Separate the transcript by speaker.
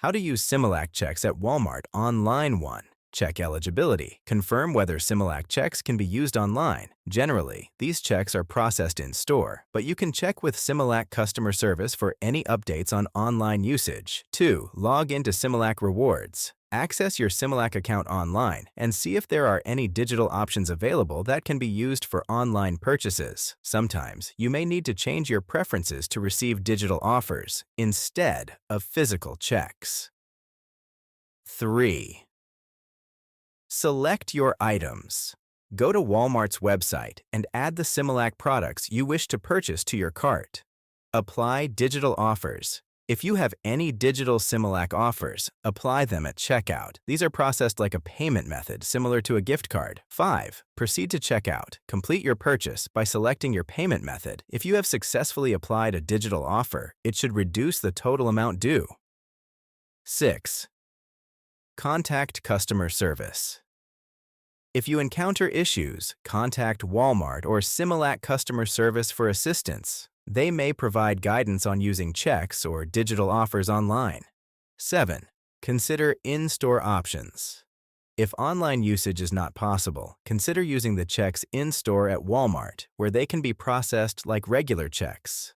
Speaker 1: How to use Similac checks at Walmart online 1. Check eligibility. Confirm whether Similac checks can be used online. Generally, these checks are processed in store, but you can check with Similac customer service for any updates on online usage. 2. Log into Similac Rewards. Access your Similac account online and see if there are any digital options available that can be used for online purchases. Sometimes, you may need to change your preferences to receive digital offers instead of physical checks. 3. Select your items. Go to Walmart's website and add the Similac products you wish to purchase to your cart. Apply digital offers. If you have any digital Similac offers, apply them at checkout. These are processed like a payment method similar to a gift card. 5. Proceed to checkout. Complete your purchase by selecting your payment method. If you have successfully applied a digital offer, it should reduce the total amount due. 6. Contact customer service. If you encounter issues, contact Walmart or Similac customer service for assistance. They may provide guidance on using checks or digital offers online. 7. Consider in-store options. If online usage is not possible, consider using the checks in-store at Walmart, where they can be processed like regular checks.